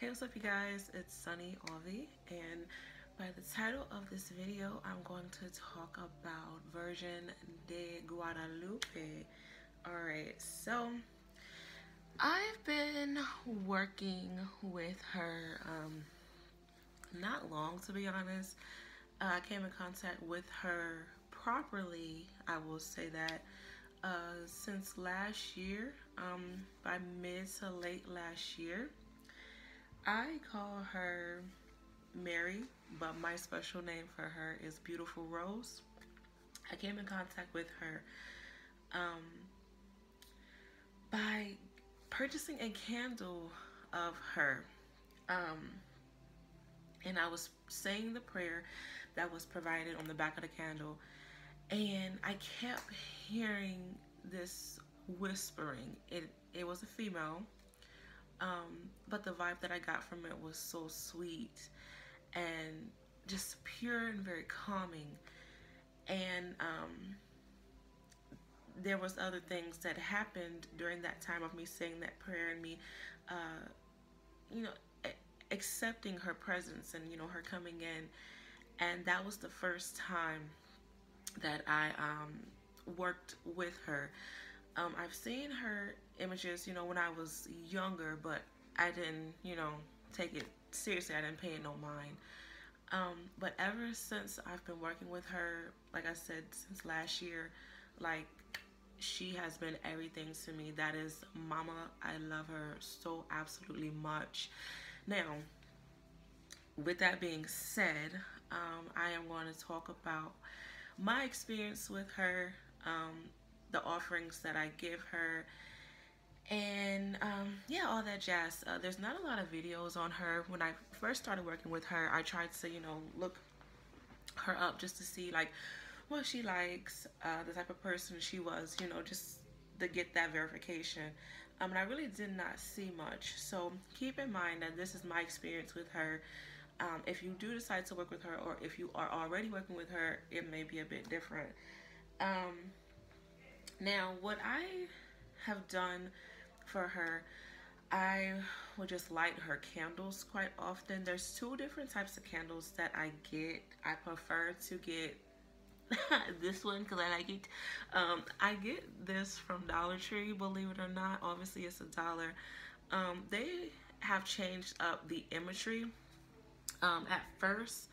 Hey, what's up, you guys? It's Sunny Avi, and by the title of this video, I'm going to talk about Virgen de Guadalupe. Alright, so I've been working with her not long, to be honest. I came in contact with her properly, I will say that, since last year, by mid to late last year. I call her Mary, but my special name for her is Beautiful Rose. I came in contact with her um, by purchasing a candle of her. Um, and I was saying the prayer that was provided on the back of the candle, and I kept hearing this whispering. It was a female, but the vibe that I got from it was so sweet and just pure and very calming. And there was other things that happened during that time of me saying that prayer and me, you know, accepting her presence and her coming in. And that was the first time that I worked with her. I've seen her images, when I was younger, but I didn't, take it seriously. I didn't pay it no mind. But ever since I've been working with her, like I said, since last year, like, she has been everything to me. That is Mama. I love her so absolutely much. Now, with that being said, I am going to talk about my experience with her, the offerings that I give her, and yeah, all that jazz. There's not a lot of videos on her. When I first started working with her, I tried to look her up just to see like what she likes, the type of person she was, just to get that verification. And I really did not see much, so keep in mind that this is my experience with her. If you do decide to work with her, or if you are already working with her, it may be a bit different. Now, what I have done for her, I would just light her candles quite often. There's two different types of candles that I get. I prefer to get this one because I like it. I get this from Dollar Tree, believe it or not. Obviously, it's $1. They have changed up the imagery. At first,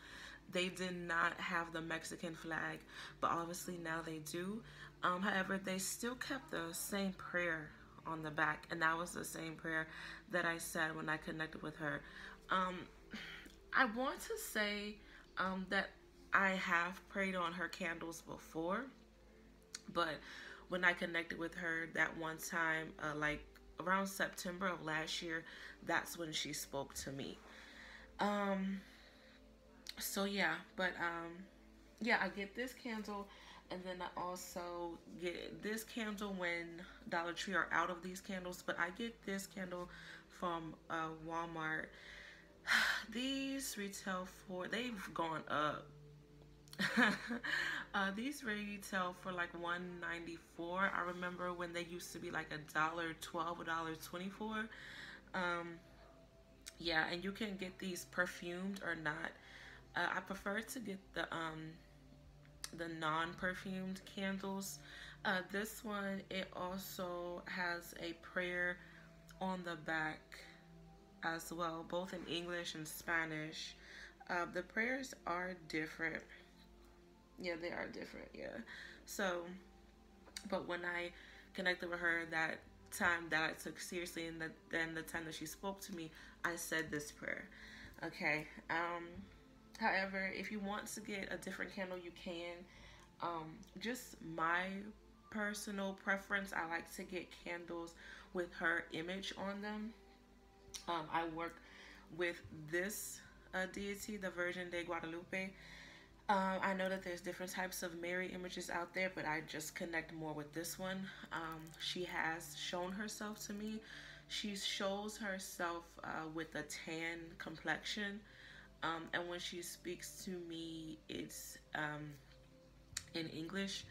they did not have the Mexican flag, but obviously now they do. However, they still kept the same prayer on the back, and that was the same prayer that I said when I connected with her. I want to say that I have prayed on her candles before, but when I connected with her that one time, like around September of last year, that's when she spoke to me. So yeah, but yeah, I get this candle, and then I also get this candle when Dollar Tree are out of these candles, but I get this candle from Walmart. These retail for, they've gone up. These retail for like $1.94. I remember when they used to be like $1.12, $1.24. Yeah, and you can get these perfumed or not. I prefer to get the non-perfumed candles. This one, it also has a prayer on the back as well, both in English and Spanish. The prayers are different. Yeah, they are different, yeah. So, but when I connected with her that time that I took seriously, and then the time that she spoke to me, I said this prayer. Okay. However, if you want to get a different candle, you can. Just my personal preference, I like to get candles with her image on them. I work with this deity, the Virgen de Guadalupe. I know that there's different types of Mary images out there, but I just connect more with this one. She has shown herself to me. She shows herself with a tan complexion. And when she speaks to me, it's in English.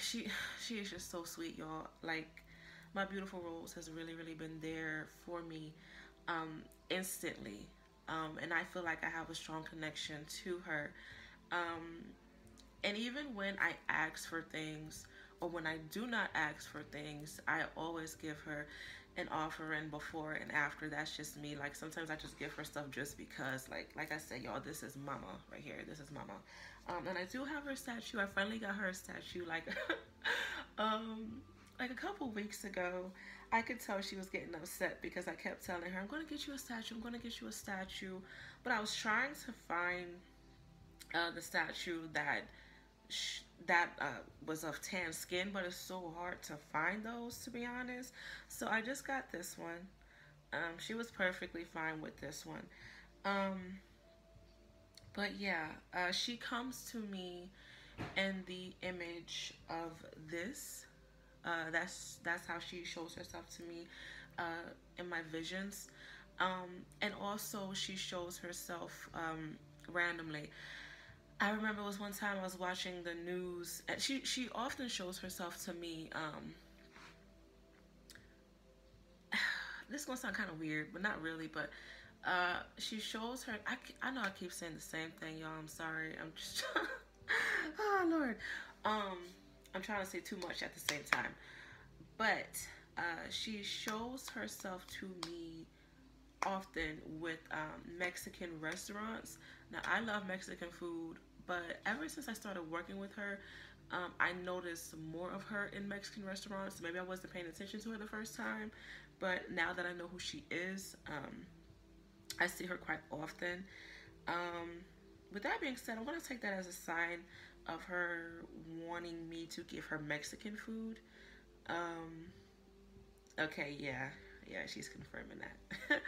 She is just so sweet, y'all. Like, my beautiful Rose has really been there for me instantly. And I feel like I have a strong connection to her. Um, and even when I ask for things, or when I do not ask for things, I always give her an offering before and after. That's just me. Like sometimes I just give her stuff just because. Like I said, y'all, this is Mama right here. This is Mama. And I do have her statue. I finally got her a statue um like a couple weeks ago. I could tell she was getting upset because I kept telling her, I'm going to get you a statue. I'm going to get you a statue. But I was trying to find the statue that was of tan skin, but it's so hard to find those, to be honest. So I just got this one. She was perfectly fine with this one. Um, but yeah, she comes to me in the image of this. That's how she shows herself to me in my visions. And also she shows herself randomly. I remember it was one time I was watching the news, and she often shows herself to me. This is gonna sound kind of weird, but not really. But she shows her. I know I keep saying the same thing, y'all. I'm sorry. I'm just. Oh Lord. I'm trying to say too much at the same time, but she shows herself to me often with Mexican restaurants. Now, I love Mexican food, but ever since I started working with her, I noticed more of her in Mexican restaurants. Maybe I wasn't paying attention to her the first time, but now that I know who she is, I see her quite often. Um, with that being said, I want to take that as a sign of her wanting me to give her Mexican food. Um, okay, yeah, she's confirming that.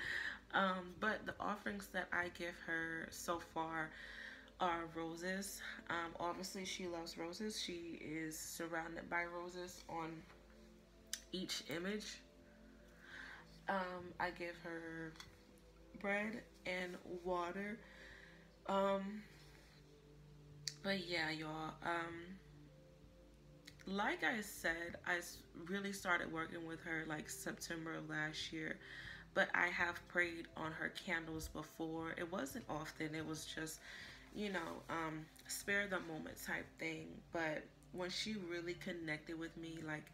But the offerings that I give her so far are roses. Obviously, she loves roses. She is surrounded by roses on each image. I give her bread and water. Um, but yeah, y'all. Like I said, really started working with her like September of last year. But I have prayed on her candles before. It wasn't often. It was just, spare the moment type thing. But when she really connected with me, like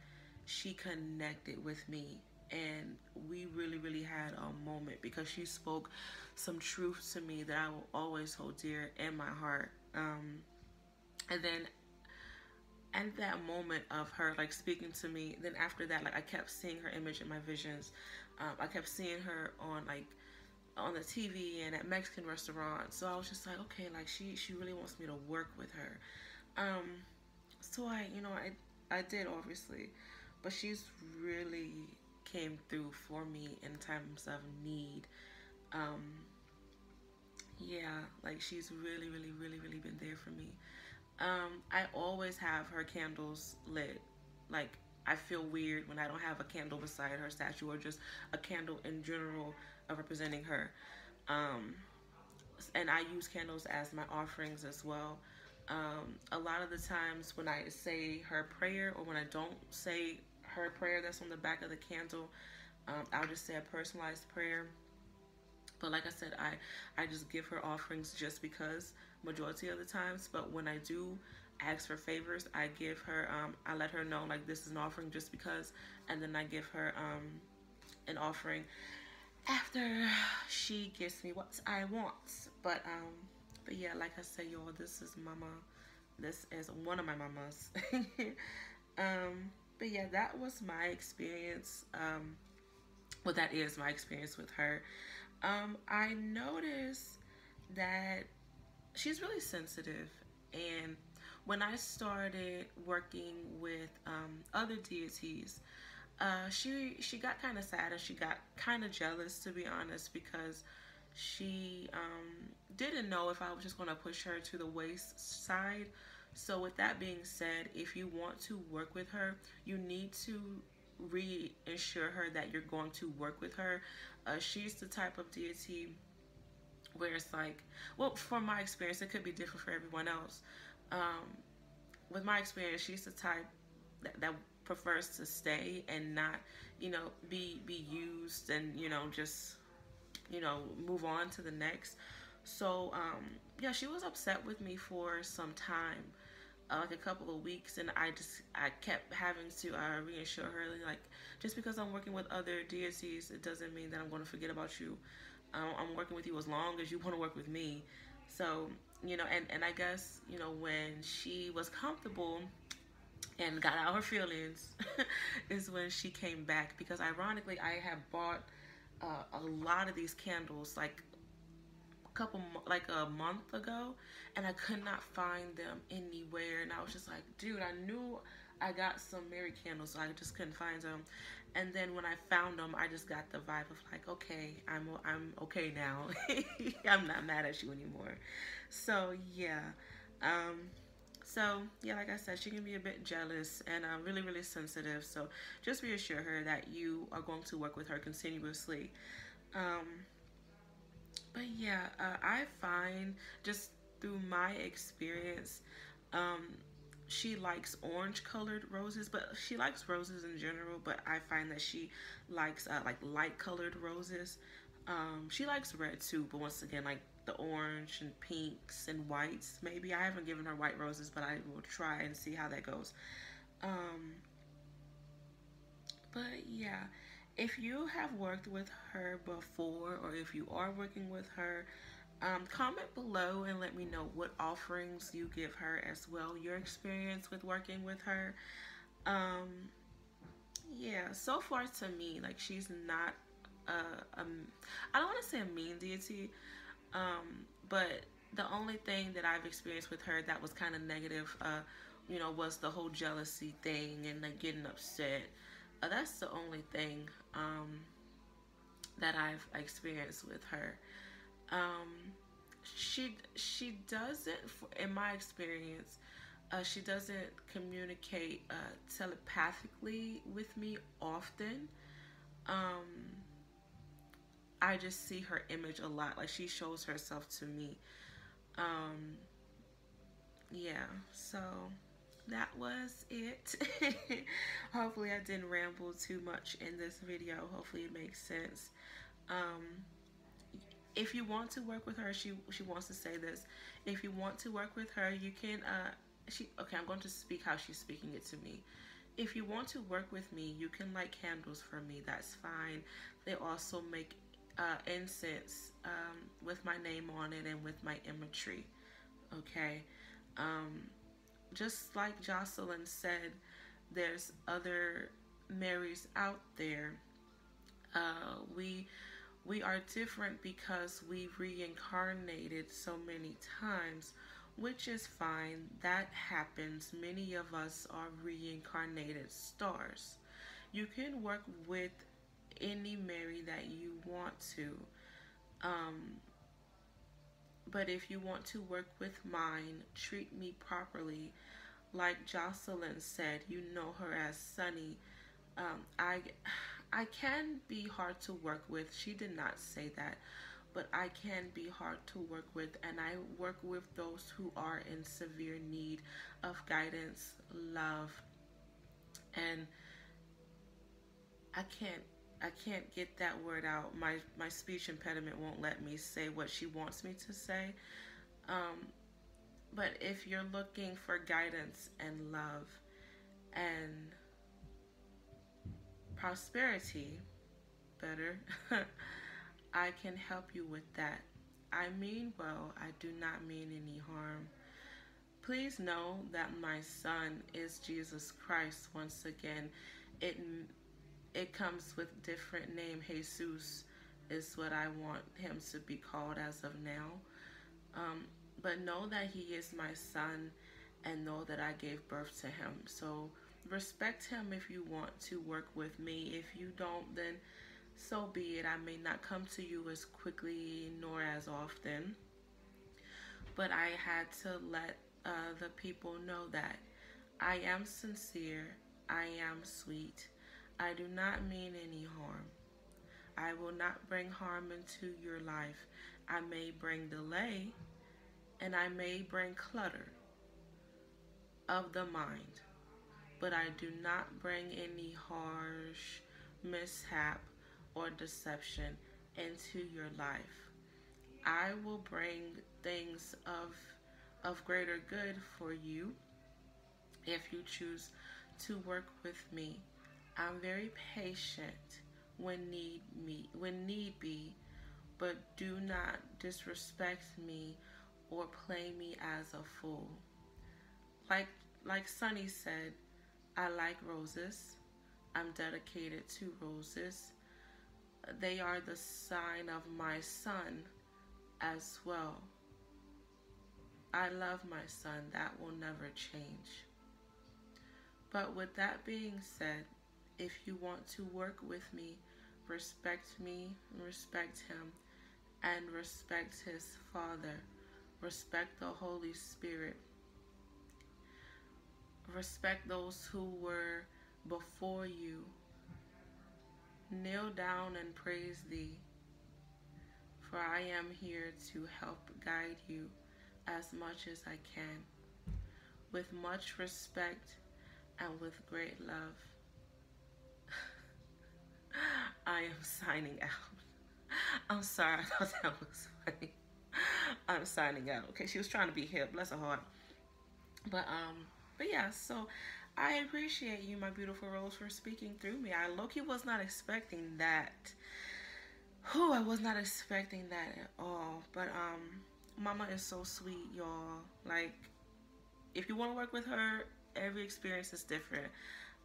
she connected with me, and we really, really had a moment because she spoke some truth to me that I will always hold dear in my heart. And then at that moment of her like speaking to me, then after that, like I kept seeing her image in my visions. I kept seeing her on the TV and at Mexican restaurants. So I was just like, okay, like she really wants me to work with her. So I did, obviously, but she's really came through for me in times of need. Um, yeah, like she's really, really, really, really been there for me. I always have her candles lit. Like, I feel weird when I don't have a candle beside her statue or just a candle in general representing her. Um, and I use candles as my offerings as well. A lot of the times when I say her prayer or when I don't say her prayer that's on the back of the candle, I'll just say a personalized prayer. But like I said, I just give her offerings just because majority of the times. But when I do ask for favors, I give her I let her know like this is an offering just because, and then I give her an offering after she gives me what I want. But yeah, like I said, y'all, this is Mama. This is one of my mamas. But yeah, that was my experience. Well, that is my experience with her. I noticed that she's really sensitive, and when I started working with other deities, she got kind of sad and she got kind of jealous, to be honest, because she didn't know if I was just going to push her to the waste side. So with that being said, if you want to work with her, you need to reassure her that you're going to work with her. She's the type of deity where it's like, well, from my experience, it could be different for everyone else. Um, with my experience, she's the type that prefers to stay and not, be used and just move on to the next. So yeah, she was upset with me for some time, like a couple of weeks, and I kept having to reassure her, like, just because I'm working with other deities, it doesn't mean that I'm going to forget about you. I'm working with you as long as you want to work with me. So and I guess when she was comfortable and got out her feelings is when she came back, because ironically I had bought a lot of these candles like like a month ago, and I could not find them anywhere, and I was just like, dude, I knew I got some Mary candles, so I just couldn't find them. And then when I found them, I just got the vibe of like, okay, I'm okay now. I'm not mad at you anymore. So yeah. um so yeah, like I said, she can be a bit jealous and really, really sensitive. So just reassure her that you are going to work with her continuously. Um, but yeah, I find, just through my experience, um, she likes orange colored roses, but she likes roses in general. But I find that she likes like light colored roses. She likes red too, but once again, like the orange and pinks and whites. Maybe I haven't given her white roses, but I will try and see how that goes. Um, but yeah, if you have worked with her before, or if you are working with her, comment below and let me know what offerings you give her as well, your experience with working with her. Um, yeah, so far to me, like, she's not I don't want to say a mean deity, but the only thing that I've experienced with her that was kind of negative, was the whole jealousy thing and like getting upset. That's the only thing that I've experienced with her. Um, she doesn't, in my experience, she doesn't communicate telepathically with me often. Um, I just see her image a lot. Like, she shows herself to me. Um, yeah, so that was it. Hopefully I didn't ramble too much in this video. Hopefully it makes sense. Um, if you want to work with her, she wants to say this. If you want to work with her, you can I'm going to speak how she's speaking it to me. If you want to work with me, you can light candles for me. That's fine. They also make incense with my name on it and with my imagery. Okay. Um, just like Jocelyn said, there's other Marys out there. We are different because we reincarnated so many times, which is fine. That happens. Many of us are reincarnated stars. You can work with any Mary that you want to. Um, but if you want to work with mine, treat me properly. Like Jocelyn said, you know her as Sunny. I can be hard to work with. She did not say that, but I can be hard to work with, and I work with those who are in severe need of guidance, love, and I can't get that word out. My speech impediment won't let me say what she wants me to say. Um, but if you're looking for guidance and love and prosperity, better, I can help you with that. I mean well, I do not mean any harm. Please know that my son is Jesus Christ. Once again, it it comes with different name. Jesus is what I want him to be called as of now. Um, but know that he is my son, and know that I gave birth to him. So respect him if you want to work with me. If you don't, then so be it. I may not come to you as quickly nor as often, but I had to let the people know that I am sincere, I am sweet, I do not mean any harm. I will not bring harm into your life. I may bring delay, and I may bring clutter of the mind, but I do not bring any harsh mishap or deception into your life. I will bring things of greater good for you if you choose to work with me. I'm very patient when need be, but do not disrespect me or play me as a fool. Like like Sunny said, I like roses. I'm dedicated to roses. They are the sign of my son as well. I love my son. That will never change. But with that being said, if you want to work with me, respect him, and respect his Father. Respect the Holy Spirit. Respect those who were before you. Kneel down and praise thee, for I am here to help guide you as much as I can. With much respect and with great love, I am signing out. I'm sorry, I thought that was funny. I'm signing out. Okay, she was trying to be hip, bless her heart. But yeah, so I appreciate you, my beautiful Rose, for speaking through me. I low-key was not expecting that. I was not expecting that at all. But Mama is so sweet, y'all. Like, if you want to work with her, every experience is different.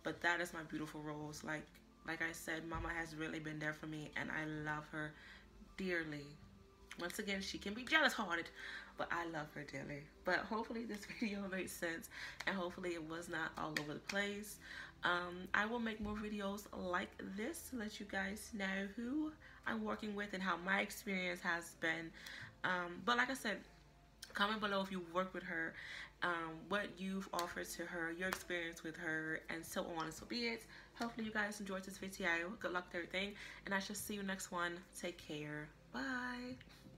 But that is my beautiful Rose. Like I said, Mama has really been there for me, and I love her dearly. Once again, she can be jealous-hearted, but I love her dearly. But hopefully this video made sense, and hopefully it was not all over the place. I will make more videos like this to let you guys know who I'm working with and how my experience has been. But like I said, comment below if you've worked with her, what you've offered to her, your experience with her, and so on and so be it. Hopefully you guys enjoyed this video. Good luck with everything, and I shall see you next one. Take care. Bye.